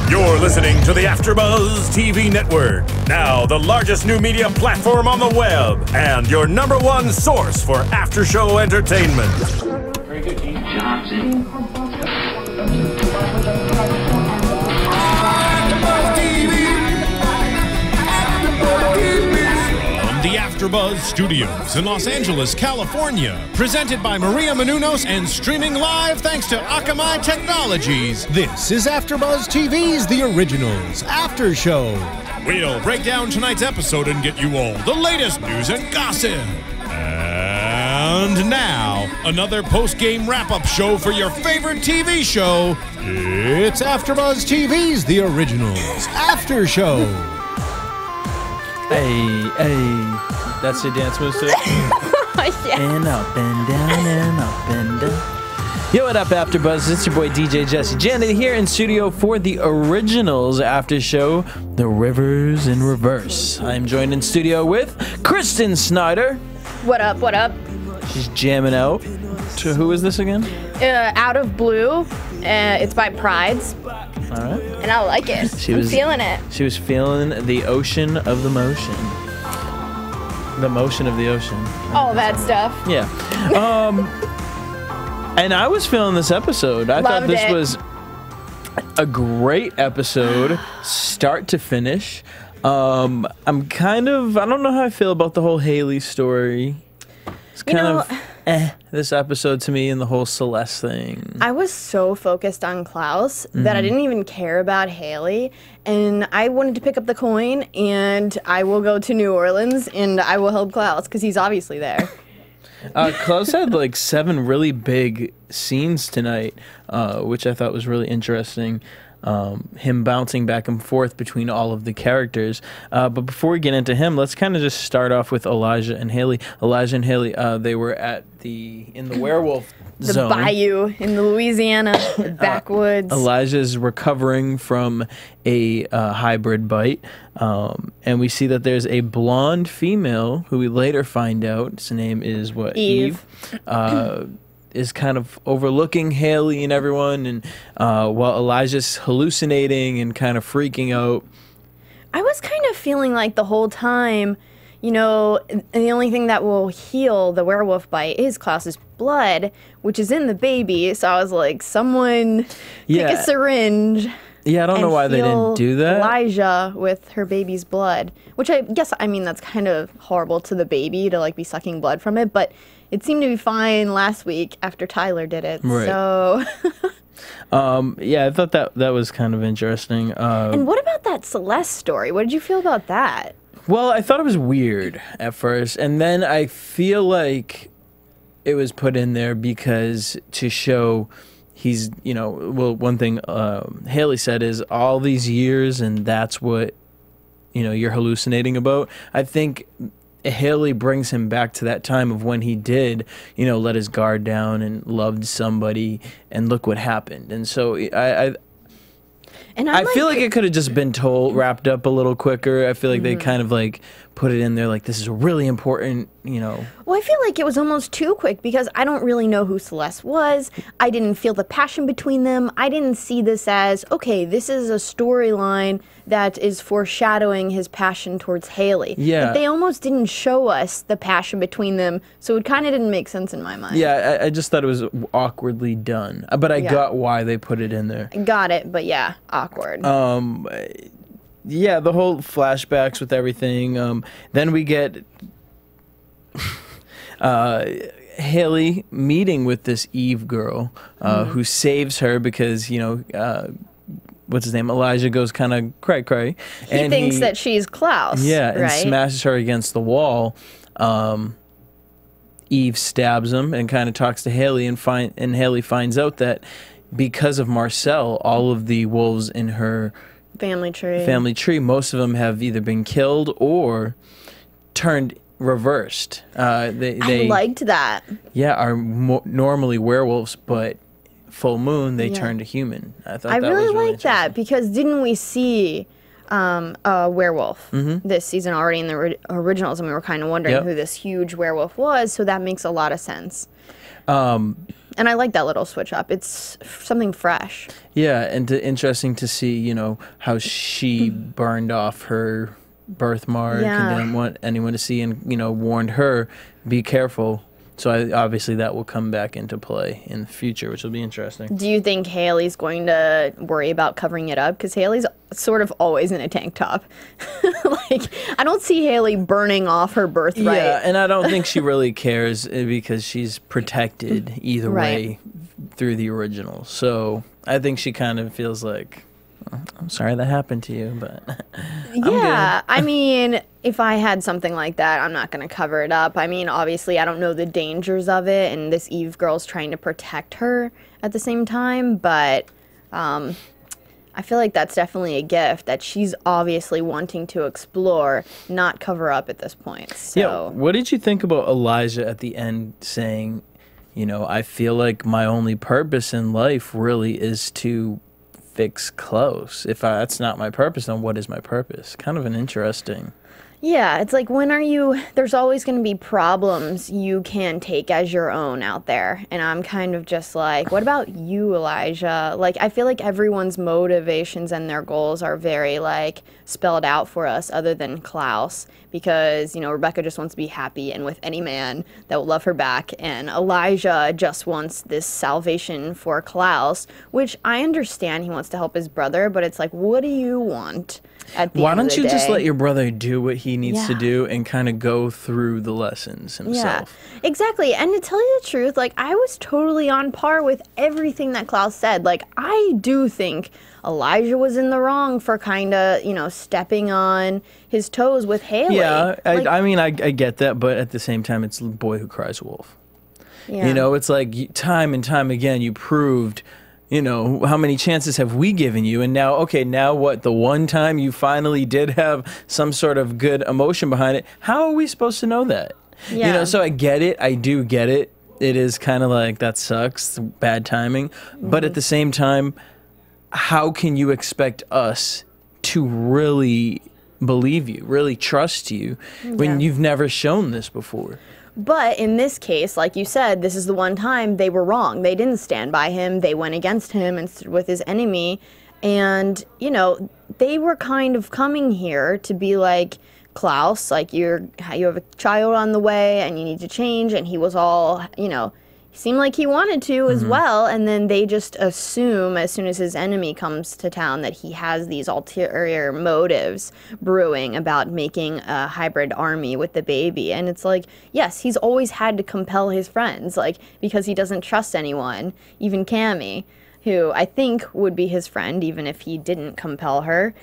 You're listening to the AFTERBUZZ TV network, now the largest new media platform on the web, and your #1 source for after-show entertainment. Very good, Keith Johnson. The AFTERBUZZ Studios in Los Angeles, California. Presented by Maria Menounos and streaming live thanks to Akamai Technologies. This is AFTERBUZZ TV's The Originals After Show. We'll break down tonight's episode and get you all the latest news and gossip. And now, another post-game wrap-up show for your favorite TV show. It's AFTERBUZZ TV's The Originals After Show. Hey, that's your dance move, too? Yeah. And up and down and up and down. Yo, what up, AfterBuzz? It's your boy DJ Jesse Janedy here in studio for The Originals After Show, The Rivers in Reverse. I'm joined in studio with Kristen Snyder. What up, what up? She's jamming out. To who is this again? Out of Blue. It's by Prides. All right. And I like it. I'm feeling it. She was feeling the ocean of the motion. The motion of the ocean. All that stuff. Yeah. And I was feeling this episode. I thought this was a great episode, start to finish. I'm kind of, I don't know how I feel about the whole Hayley story. It's kind of this episode to me and the whole Celeste thing. I was so focused on Klaus that I didn't even care about Hayley, and I wanted to pick up the coin, and I will go to New Orleans, and I will help Klaus, because he's obviously there. Klaus had like 7 really big scenes tonight, which I thought was really interesting. Him bouncing back and forth between all of the characters. But before we get into him, let's kind of just start off with Elijah and Hayley. Elijah and Hayley, they were in the werewolf zone. The bayou in the Louisiana, the backwoods. Elijah's recovering from a hybrid bite. And we see that there's a blonde female who we later find out, his name is what? Eve. Is kind of overlooking Hayley and everyone, and while Elijah's hallucinating and kind of freaking out. I was kind of feeling like the whole time, you know, the only thing that will heal the werewolf bite is Klaus's blood, which is in the baby. So I was like, someone take a syringe. Yeah, I don't know why they didn't do that. Elijah with her baby's blood, which I guess, I mean, that's kind of horrible to the baby to like be sucking blood from it, but it seemed to be fine last week after Tyler did it. Right. So, yeah, I thought that was kind of interesting. and what about that Celeste story? What did you feel about that? Well, I thought it was weird at first, and then I feel like it was put in there because to show he's, you know, well, one thing Hayley said is all these years, and that's what, you know, you're hallucinating about. I think Hayley brings him back to that time of when he did, you know, let his guard down and loved somebody, and look what happened. And so I feel like it could have just been wrapped up a little quicker. I feel like they kind of like put it in there like this is really important, you know. Well, I feel like it was almost too quick because I don't really know who Celeste was. I didn't feel the passion between them. I didn't see this as, okay, this is a storyline that is foreshadowing his passion towards Hayley. Yeah. But they almost didn't show us the passion between them, so it kind of didn't make sense in my mind. Yeah, I just thought it was awkwardly done. But I got why they put it in there. Got it, but yeah, awkward. Yeah, the whole flashbacks with everything. Then we get Hayley meeting with this Eve girl who saves her because, you know, what's his name? Elijah goes kind of cray-cray. He thinks that she's Klaus. Yeah, and right? smashes her against the wall. Eve stabs him and kind of talks to Hayley, and Hayley finds out that because of Marcel, all of the wolves in her family tree, most of them have either been killed or turned reversed. I liked that. Yeah, are normally werewolves, but full moon they turn to human. I thought I that really was really liked that because didn't we see a werewolf this season already in the originals, and we were kind of wondering who this huge werewolf was, so that makes a lot of sense. And I like that little switch up. It's something fresh. Yeah, and interesting to see, you know, how she burned off her birthmark and didn't want anyone to see, and, you know, warned her, be careful. So obviously that will come back into play in the future, which will be interesting. Do you think Hayley's going to worry about covering it up? Because Hayley's sort of always in a tank top. Like, I don't see Hayley burning off her birthright. Yeah, and I don't think she really cares because she's protected either way through the original. So I think she kind of feels like, I'm sorry that happened to you, but yeah, I mean, if I had something like that, I'm not going to cover it up. I mean, obviously, I don't know the dangers of it, and this Eve girl's trying to protect her at the same time, but I feel like that's definitely a gift that she's obviously wanting to explore, not cover up at this point. So. Yeah, what did you think about Elijah at the end saying, you know, I feel like my only purpose in life really is to fix Klaus. If that's not my purpose, then what is my purpose? Kind of an interesting. Yeah, it's like, when are you, there's always going to be problems you can take as your own out there. And I'm kind of just like, what about you, Elijah? Like, I feel like everyone's motivations and their goals are very, like, spelled out for us other than Klaus. Because, you know, Rebekah just wants to be happy and with any man that will love her back. And Elijah just wants this salvation for Klaus, which I understand he wants to help his brother, but it's like, what do you want? Why don't you just let your brother do what he needs to do and kind of go through the lessons himself? Yeah, exactly. And to tell you the truth, like, I was totally on par with everything that Klaus said. Like, I do think Elijah was in the wrong for kind of, you know, stepping on his toes with Hayley. Yeah, like, I mean, I get that, but at the same time, it's the boy who cries wolf. Yeah. You know, it's like time and time again, you proved, you know, how many chances have we given you? And now, okay, now what? The one time you finally did have some sort of good emotion behind it, how are we supposed to know that? Yeah. You know, so I get it. I do get it. It is kind of like, that sucks, bad timing. But at the same time, how can you expect us to really believe you, really trust you, when you've never shown this before? But in this case, like you said, this is the one time they were wrong. They didn't stand by him. They went against him and stood with his enemy. And, you know, they were kind of coming here to be like, Klaus, like, you have a child on the way and you need to change. And he was all, you know, seemed like he wanted to as well. And then they just assume, as soon as his enemy comes to town, that he has these ulterior motives brewing about making a hybrid army with the baby. And it's like, yes, he's always had to compel his friends, like, because he doesn't trust anyone, even Cammy, who I think would be his friend even if he didn't compel her,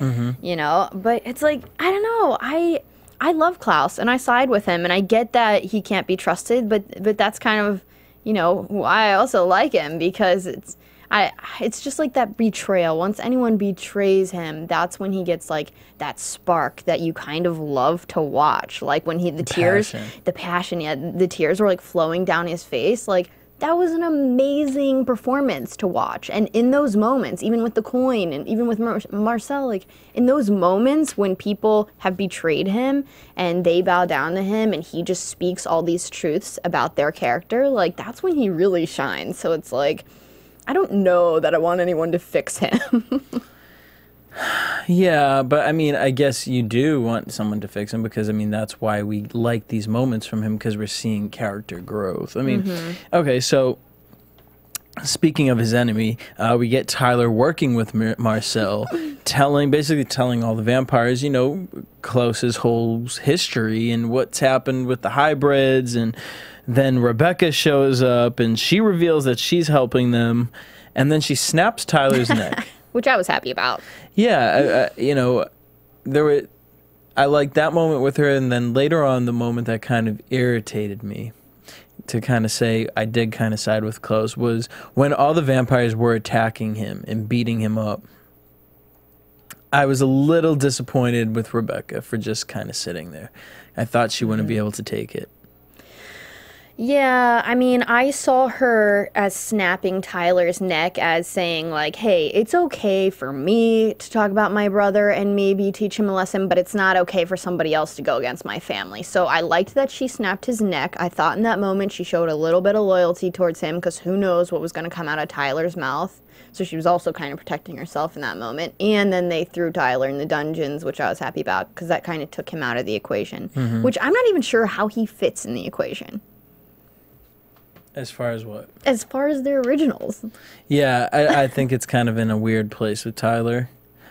you know. But it's like, I don't know, I love Klaus and I side with him, and I get that he can't be trusted, but that's kind of, you know, why I also like him, because it's just like that betrayal. Once anyone betrays him, that's when he gets like that spark that you kind of love to watch. Like when the passion, yeah, the tears were like flowing down his face. Like, that was an amazing performance to watch. And in those moments, even with the coin and even with Marcel, like, in those moments when people have betrayed him and they bow down to him and he just speaks all these truths about their character, like, that's when he really shines. So it's like, I don't know that I want anyone to fix him. Yeah, but I mean, I guess you do want someone to fix him, because I mean, that's why we like these moments from him, because we're seeing character growth. I mean, okay, so speaking of his enemy, we get Tyler working with Marcel, basically telling all the vampires, you know, Klaus's whole history and what's happened with the hybrids. And then Rebekah shows up and she reveals that she's helping them, and then she snaps Tyler's neck. Which I was happy about. Yeah, you know, I liked that moment with her, and then later on, the moment that kind of irritated me, to kind of say I did kind of side with Klaus, was when all the vampires were attacking him and beating him up. I was a little disappointed with Rebekah for just kind of sitting there. I thought she wouldn't be able to take it. Yeah, I mean, I saw her as snapping Tyler's neck as saying, like, hey, it's okay for me to talk about my brother and maybe teach him a lesson, but it's not okay for somebody else to go against my family. So I liked that she snapped his neck. I thought in that moment she showed a little bit of loyalty towards him because who knows what was going to come out of Tyler's mouth. So she was also kind of protecting herself in that moment. And then they threw Tyler in the dungeons, which I was happy about because that kind of took him out of the equation, which I'm not even sure how he fits in the equation. As far as what? As far as their originals. Yeah, I think it's kind of in a weird place with Tyler.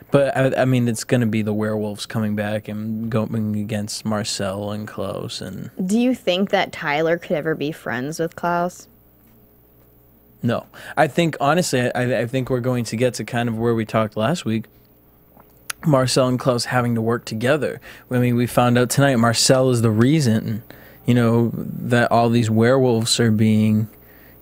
But, I mean, it's going to be the werewolves coming back and going against Marcel and Klaus. And Do you think that Tyler could ever be friends with Klaus? no. I think, honestly, I think we're going to get to kind of where we talked last week. Marcel and Klaus having to work together. I mean, we found out tonight Marcel is the reason, you know, that all these werewolves are being,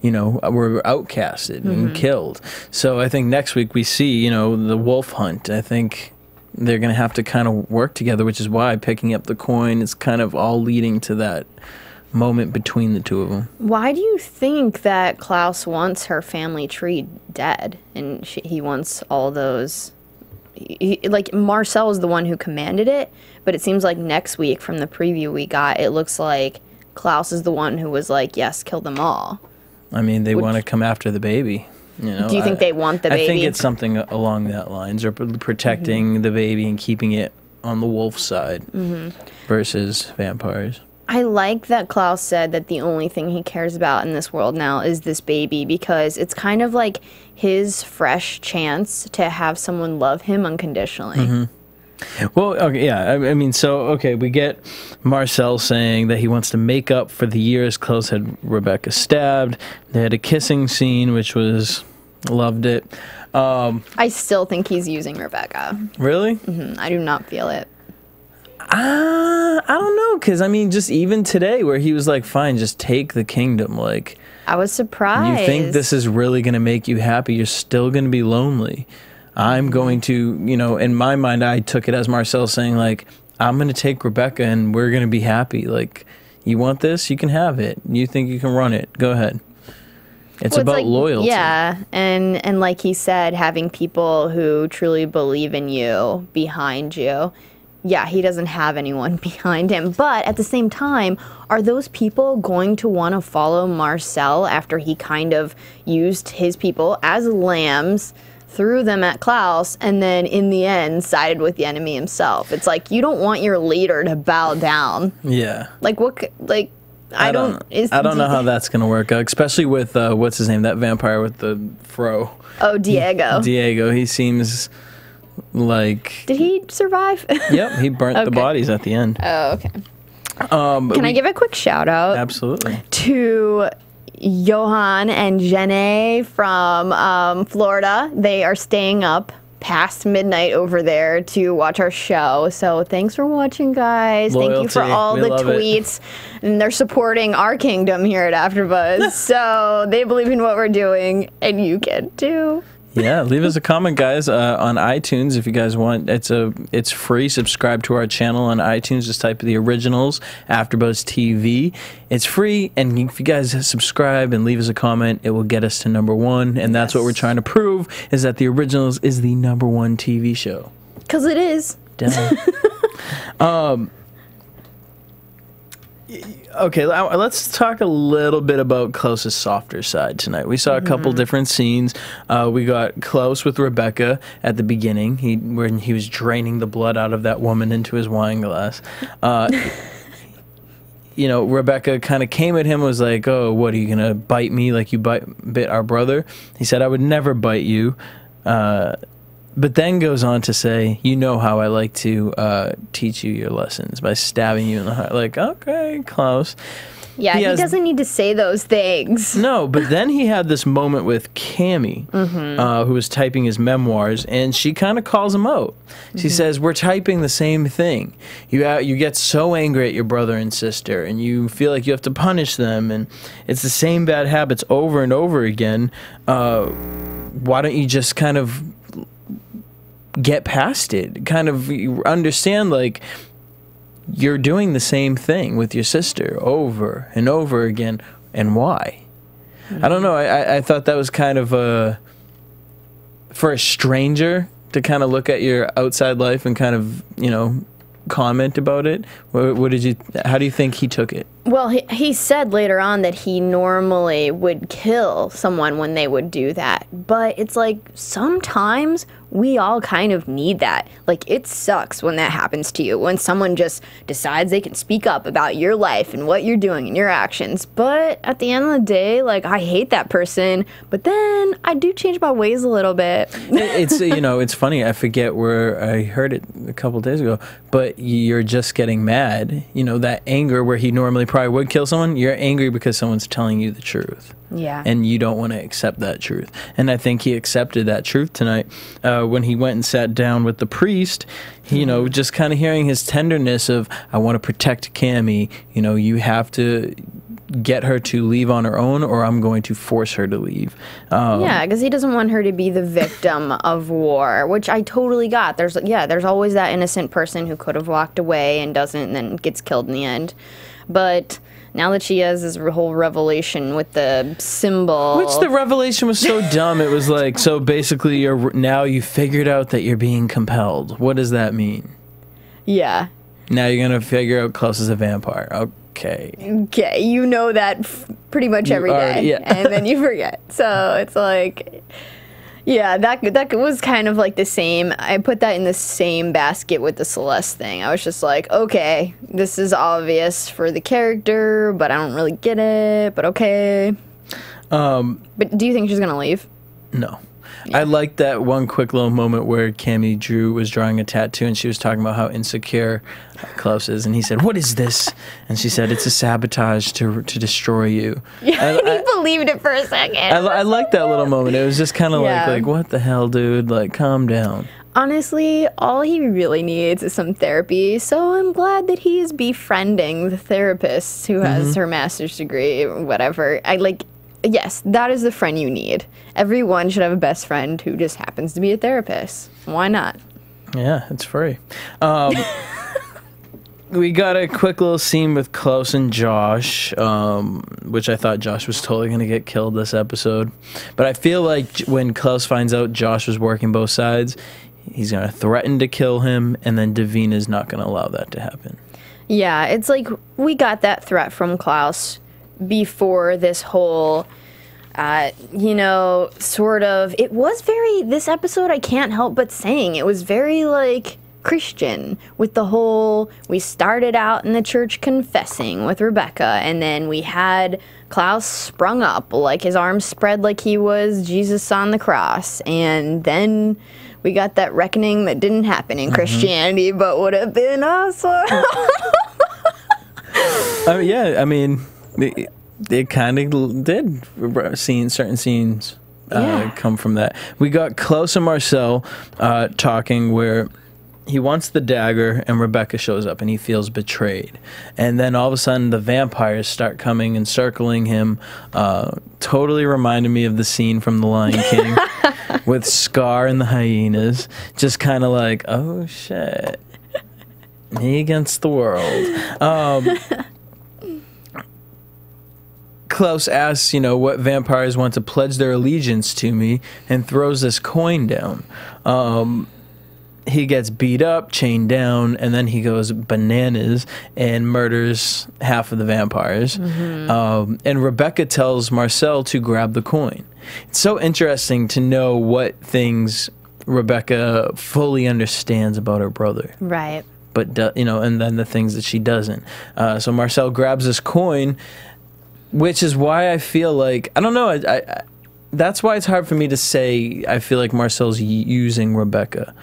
you know, were outcasted and killed. So I think next week we see, you know, the wolf hunt. I think they're going to have to kind of work together, which is why picking up the coin is kind of all leading to that moment between the two of them. Why do you think that Klaus wants her family tree dead and he wants all those... like, Marcel is the one who commanded it, but it seems like next week from the preview we got, it looks like Klaus is the one who was like, yes, kill them all. I mean, they want to come after the baby. You know, do you think they want the baby? I think it's something along that lines, or protecting the baby and keeping it on the wolf side versus vampires. I like that Klaus said that the only thing he cares about in this world now is this baby, because it's kind of like his fresh chance to have someone love him unconditionally. Well, okay, yeah, I mean, so, okay, we get Marcel saying that he wants to make up for the years Klaus had Rebekah stabbed. They had a kissing scene, which was, loved it. I still think he's using Rebekah. Really? I do not feel it. I don't know, because, I mean, just even today where he was like, fine, just take the kingdom, like... I was surprised. You think this is really going to make you happy, you're still going to be lonely. I'm going to, you know, in my mind, I took it as Marcel saying, like, I'm going to take Rebekah and we're going to be happy. Like, you want this? You can have it. You think you can run it? Go ahead. It's about like, loyalty. Yeah, and like he said, having people who truly believe in you behind you. Yeah, he doesn't have anyone behind him. But at the same time, are those people going to want to follow Marcel after he kind of used his people as lambs, threw them at Klaus, and then in the end sided with the enemy himself? It's like, you don't want your leader to bow down. Yeah. Like, what, like... I don't know how that's going to work out, especially with, what's his name, that vampire with the fro. Oh, Diego. Diego, he seems like... Did he survive? Yep, he burnt the bodies at the end. Oh, okay. Can I give a quick shout out? Absolutely. To Johan and Jenny from Florida. They are staying up past midnight over there to watch our show. So thanks for watching, guys. Loyalty. Thank you for all the tweets. And they're supporting our kingdom here at AfterBuzz. So they believe in what we're doing, and you can too. Yeah, leave us a comment, guys, on iTunes if you guys want. It's free. Subscribe to our channel on iTunes. Just type The Originals, AfterBuzz TV. It's free, and if you guys subscribe and leave us a comment, it will get us to #1, and that's what we're trying to prove, is that The Originals is the #1 TV show. Because it is. Okay, let's talk a little bit about Klaus's softer side tonight. We saw a couple different scenes. We got Klaus with Rebekah at the beginning, when he was draining the blood out of that woman into his wine glass. You know, Rebekah kind of came at him, was like, oh, what, are you going to bite me like you bit our brother? He said, I would never bite you. But then goes on to say, you know how I like to teach you your lessons, by stabbing you in the heart. Like, okay, Klaus. Yeah, he doesn't need to say those things. No, but then he had this moment with Cammie, who was typing his memoirs, and she kind of calls him out. She says, we're typing the same thing. You get so angry at your brother and sister, and you feel like you have to punish them, and it's the same bad habits over and over again. Why don't you just kind of get past it? Kind of understand, like, you're doing the same thing with your sister over and over again, and why? I don't know. I thought that was kind of for a stranger to kind of look at your outside life and kind of, comment about it. How do you think he took it? Well, he said later on that he normally would kill someone when they would do that. But it's like, sometimes we all kind of need that. Like, it sucks when that happens to you, when someone just decides they can speak up about your life and what you're doing and your actions. But at the end of the day, like, I hate that person, but then I do change my ways a little bit. It's, it's funny. I forget where I heard it a couple days ago, but you're just getting mad. That anger where he normally probably would kill someone, you're angry because someone's telling you the truth. Yeah. And you don't want to accept that truth. And I think he accepted that truth tonight when he went and sat down with the priest, just kind of hearing his tenderness of, I want to protect Cammie. You have to get her to leave on her own or I'm going to force her to leave. Yeah, because he doesn't want her to be the victim of war, which I totally got. There's always that innocent person who could have walked away and doesn't and then gets killed in the end. But now that she has this whole revelation with the symbol. Which the revelation was so dumb. It was like, so basically you figured out that you're being compelled. What does that mean? Yeah. Now you're going to figure out Klaus is a vampire. Okay. Okay, you know that pretty much every day. Yeah. And then you forget. So it's like, yeah, that was kind of like the same. I put that in the same basket with the Celeste thing. I was just like, okay, this is obvious for the character, but I don't really get it, but okay. But do you think she's going to leave? No. Yeah. I liked that one quick little moment where Cammie Drew was drawing a tattoo and she was talking about how insecure Klaus is, and he said, "What is this?" And she said, "It's a sabotage to destroy you." Yeah, he believed it for a second. I liked that little moment. It was just kind of like, what the hell, dude? Like, calm down. Honestly, all he really needs is some therapy, so I'm glad that he is befriending the therapist who has her master's degree or whatever. Yes, that is the friend you need. Everyone should have a best friend who just happens to be a therapist. Why not? Yeah, it's free. We got a quick little scene with Klaus and Josh, which I thought Josh was totally going to get killed this episode. But I feel like when Klaus finds out Josh was working both sides, he's going to threaten to kill him, and then Davina's not going to allow that to happen. Yeah, it's like we got that threat from Klaus before this whole, sort of, it was very, this episode I can't help but saying, it was very, like, Christian, with the whole, we started out in the church confessing with Rebekah, and then we had Klaus sprung up, like his arms spread like he was Jesus on the cross, and then we got that reckoning that didn't happen in Christianity, but would have been awesome. It kind of did. Certain scenes come from that. We got Klaus and Marcel talking where he wants the dagger and Rebekah shows up and he feels betrayed. And then all of a sudden the vampires start coming and circling him. Totally reminded me of the scene from The Lion King with Scar and the hyenas. Just kind of like, oh shit. Me against the world. Klaus asks, what vampires want to pledge their allegiance to me, and throws this coin down. He gets beat up, chained down, and then he goes bananas and murders half of the vampires. And Rebekah tells Marcel to grab the coin. It's so interesting to know what things Rebekah fully understands about her brother. Right. But, and then the things that she doesn't. So Marcel grabs this coin, which is why I feel like, I don't know, that's why it's hard for me to say I feel like Marcel's using Rebekah.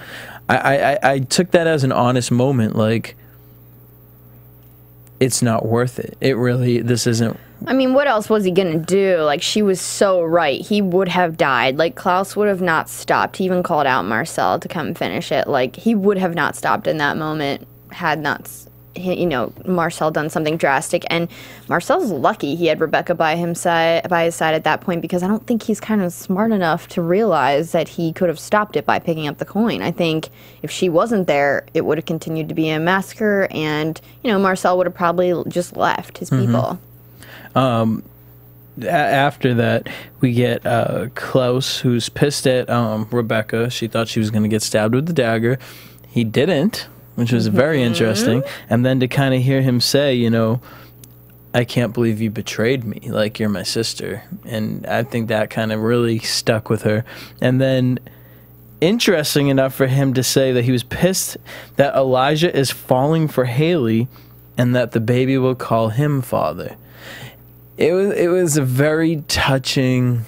I took that as an honest moment, like, it's not worth it. This isn't. I mean, what else was he going to do? Like, she was so right. He would have died. Like, Klaus would have not stopped. He even called out Marcel to come finish it. Like, he would have not stopped in that moment had not Marcel done something drastic. And Marcel's lucky he had Rebekah by his side at that point, because I don't think he's kind of smart enough to realize that he could have stopped it by picking up the coin. I think if she wasn't there, it would have continued to be a massacre, and Marcel would have probably just left his people. After that, we get Klaus, who's pissed at Rebekah. She thought she was going to get stabbed with the dagger. He didn't, which was very interesting. And then to kind of hear him say, I can't believe you betrayed me, like you're my sister. And I think that kind of really stuck with her. And then, interesting enough for him to say that he was pissed that Elijah is falling for Hayley and that the baby will call him father. It was a very touching,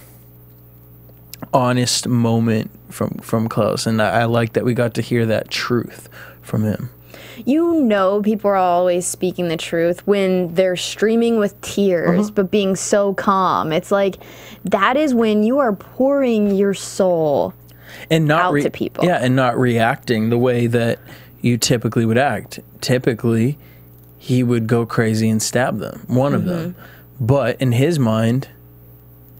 honest moment from Klaus, and I like that we got to hear that truth from him. People are always speaking the truth when they're streaming with tears, but being so calm. It's like, that is when you are pouring your soul and not out to people. Yeah, and not reacting the way that you typically would act. Typically, he would go crazy and stab them, one of them. But in his mind,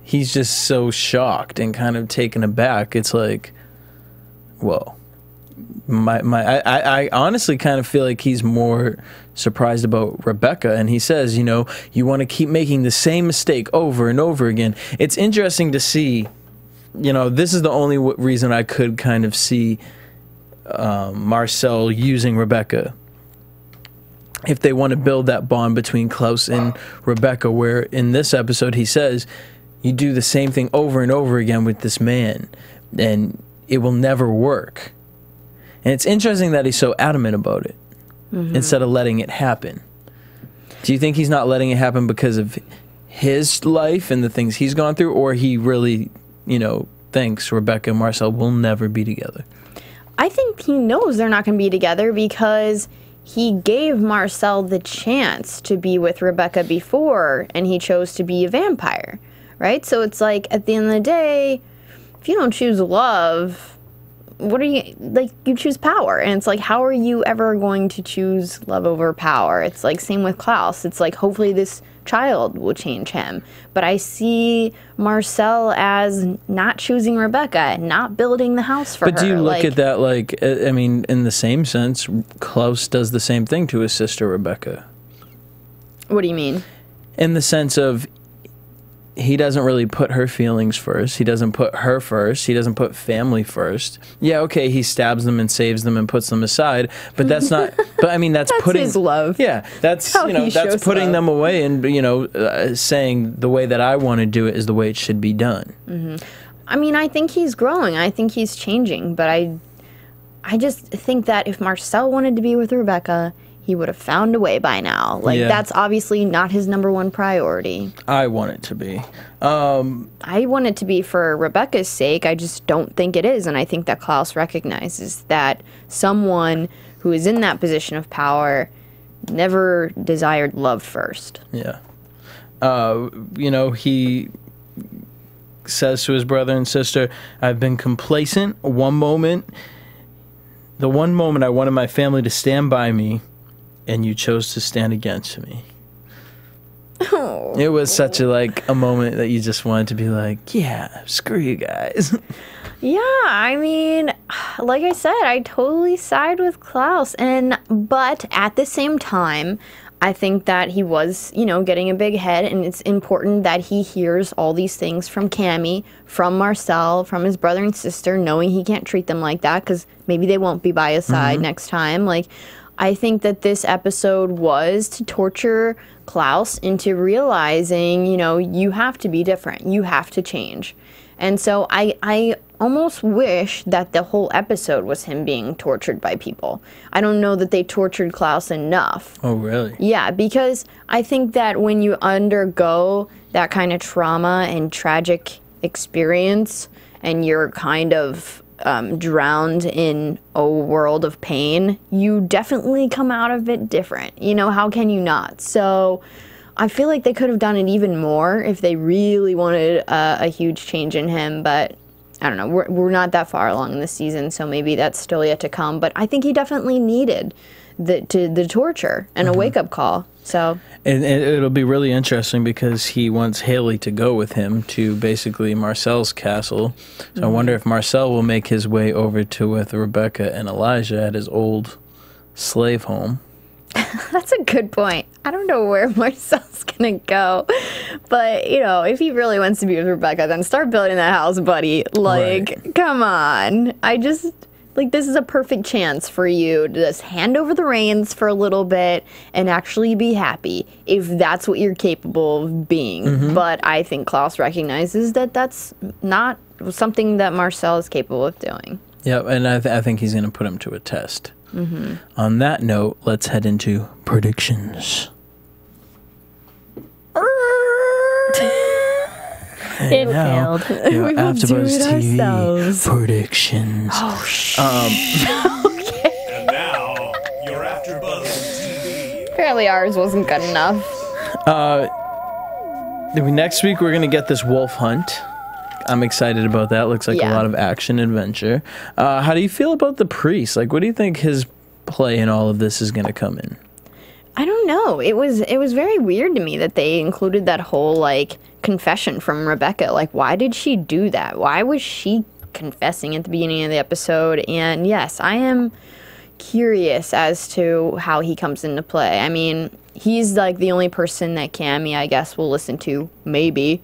he's just so shocked and kind of taken aback. It's like, whoa. I honestly kind of feel like he's more surprised about Rebekah, and he says, you want to keep making the same mistake over and over again. It's interesting to see, this is the only reason I could kind of see Marcel using Rebekah. If they want to build that bond between Klaus and Rebekah, where in this episode he says, you do the same thing over and over again with this man, and it will never work. And it's interesting that he's so adamant about it, instead of letting it happen. Do you think he's not letting it happen because of his life and the things he's gone through, or he really, thinks Rebekah and Marcel will never be together? I think he knows they're not going to be together because he gave Marcel the chance to be with Rebekah before, and he chose to be a vampire, right? So it's like, at the end of the day, if you don't choose love, what are you, you choose power. And it's like, how are you ever going to choose love over power? It's like, same with Klaus. It's like, hopefully this child will change him. But I see Marcel as not choosing Rebekah, not building the house for her. But do you look at that in the same sense, Klaus does the same thing to his sister Rebekah? What do you mean? In the sense of, he doesn't really put her feelings first. He doesn't put her first. He doesn't put family first. Yeah, okay, he stabs them and saves them and puts them aside, but that's not. But I mean, that's putting his love. Yeah, that's that's putting love. them away and saying the way that I want to do it is the way it should be done. I mean, I think he's growing. I think he's changing, but I just think that if Marcel wanted to be with Rebekah, he would have found a way by now. That's obviously not his number one priority. I want it to be. I want it to be for Rebekah's sake. I just don't think it is. And I think that Klaus recognizes that someone who is in that position of power never desired love first. Yeah. He says to his brother and sister, I've been complacent. The one moment I wanted my family to stand by me, and you chose to stand against me. Oh. It was such a moment that you just wanted to be like, yeah, screw you guys. Yeah, I mean, like I said, I totally side with Klaus. But at the same time, I think that he was, getting a big head, and it's important that he hears all these things from Cammy, from Marcel, from his brother and sister, knowing he can't treat them like that, because maybe they won't be by his side next time. I think that this episode was to torture Klaus into realizing, you have to be different. You have to change. And so I almost wish that the whole episode was him being tortured by people. I don't know that they tortured Klaus enough. Oh, really? Yeah, because I think that when you undergo that kind of trauma and tragic experience, and you're kind of drowned in a world of pain, you definitely come out of it different. How can you not? So I feel like they could have done it even more if they really wanted a huge change in him, but I don't know. We're not that far along in the season, so maybe that's still yet to come. But I think he definitely needed the torture and a wake-up call. So, and it'll be really interesting because he wants Hayley to go with him to basically Marcel's castle. So I wonder if Marcel will make his way over to with Rebekah and Elijah at his old slave home. that's a good point. I don't know where Marcel's gonna go, but you know, if he really wants to be with Rebekah, then start building that house, buddy. Like, come on. This is a perfect chance for you to just hand over the reins for a little bit and actually be happy if that's what you're capable of being. But I think Klaus recognizes that that's not something that Marcel is capable of doing. Yep, and I think he's going to put him to a test. On that note, let's head into predictions. It failed. We will do it ourselves. Predictions. Oh, shit. And now, your AfterBuzz TV. Apparently ours wasn't good enough. Next week, we're going to get this wolf hunt. I'm excited about that. Looks like a lot of action adventure. How do you feel about the priest? Like, what do you think his play in all of this is going to come in? I don't know. It was very weird to me that they included that whole, like, confession from Rebekah. Like, why did she do that? Why was she confessing at the beginning of the episode? And yes, I am curious as to how he comes into play. I mean, he's, like, the only person that Cammy, I guess, will listen to, maybe.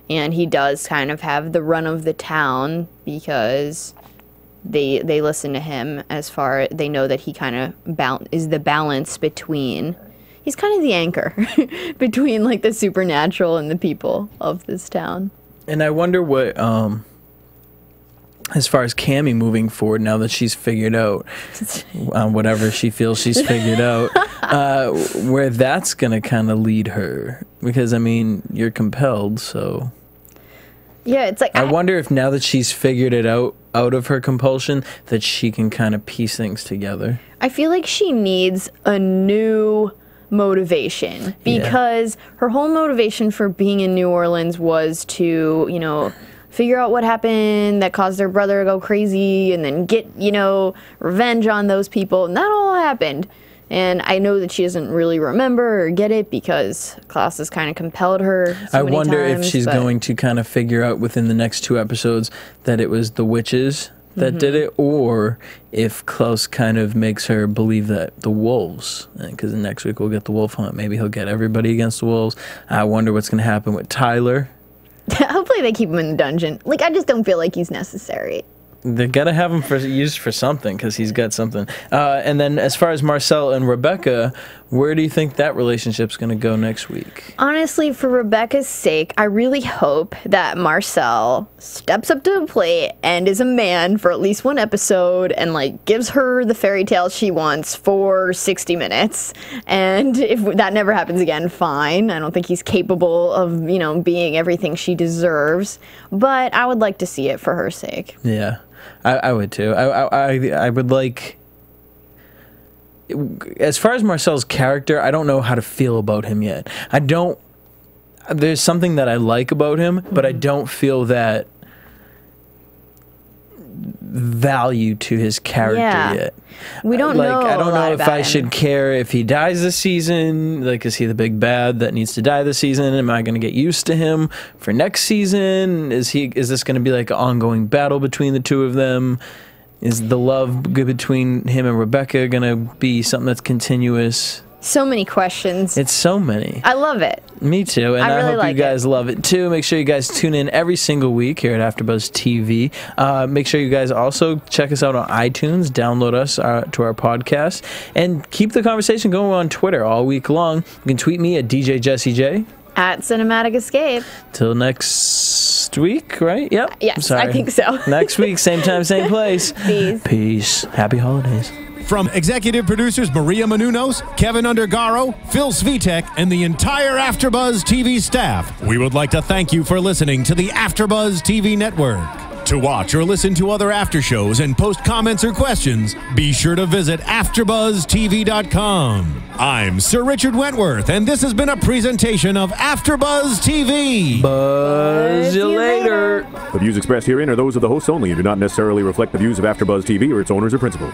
And he does kind of have the run of the town because they listen to him as far they know that he kind of is the balance between. He's kind of the anchor between like the supernatural and the people of this town. And I wonder what, as far as Cammy moving forward, now that she's figured out whatever she feels she's figured out, where that's gonna kind of lead her. Because I mean, you're compelled, so. Yeah, it's like I wonder if now that she's figured it out of her compulsion, that she can kind of piece things together. I feel like she needs a new motivation because her whole motivation for being in New Orleans was to, you know, figure out what happened that caused her brother to go crazy and then get, you know, revenge on those people. And that all happened. And I know that she doesn't really remember or get it because Klaus has kind of compelled her so many wonder times, if she's going to kind of figure out within the next 2 episodes that it was the witches that did it, or if Klaus kind of makes her believe that the wolves, because next week we'll get the wolf hunt. Maybe he'll get everybody against the wolves. I wonder what's going to happen with Tyler. Hopefully they keep him in the dungeon. Like, I just don't feel like he's necessary. They gotta have him used for something because he's got something. And then as far as Marcel and Rebekah, where do you think that relationship's gonna go next week? Honestly, for Rebekah's sake, I really hope that Marcel steps up to the plate and is a man for at least 1 episode and like gives her the fairy tale she wants for 60 minutes. And if that never happens again, fine. I don't think he's capable of, you know, being everything she deserves. But I would like to see it for her sake. Yeah. I would too. I would like. As far as Marcel's character, I don't know how to feel about him yet. I don't. There's something that I like about him, but I don't feel that value to his character yet. We don't know. I don't know if I him. should care if he dies this season. Like, is he the big bad that needs to die this season? Am I going to get used to him for next season? Is this going to be like an ongoing battle between the two of them? Is the love between him and Rebekah going to be something that's continuous? So many questions. It's so many. I love it. Me too, and I really hope like you guys love it too. Make sure you guys tune in every single week here at AfterBuzz TV. Make sure you guys also check us out on iTunes, download us to our podcast, and keep the conversation going on Twitter all week long. You can tweet me at DJ Jesse J. At Cinematic Escape. Till next week, right? Yep. Yes, I think so. Next week, same time, same place. Peace. Peace. Happy holidays. From executive producers Maria Menounos, Kevin Undergaro, Phil Svitek, and the entire AfterBuzz TV staff, we would like to thank you for listening to the AfterBuzz TV network. To watch or listen to other after shows and post comments or questions, be sure to visit AfterBuzzTV.com. I'm Sir Richard Wentworth, and this has been a presentation of AfterBuzz TV. Buzz you later. The views expressed herein are those of the hosts only and do not necessarily reflect the views of AfterBuzz TV or its owners or principals.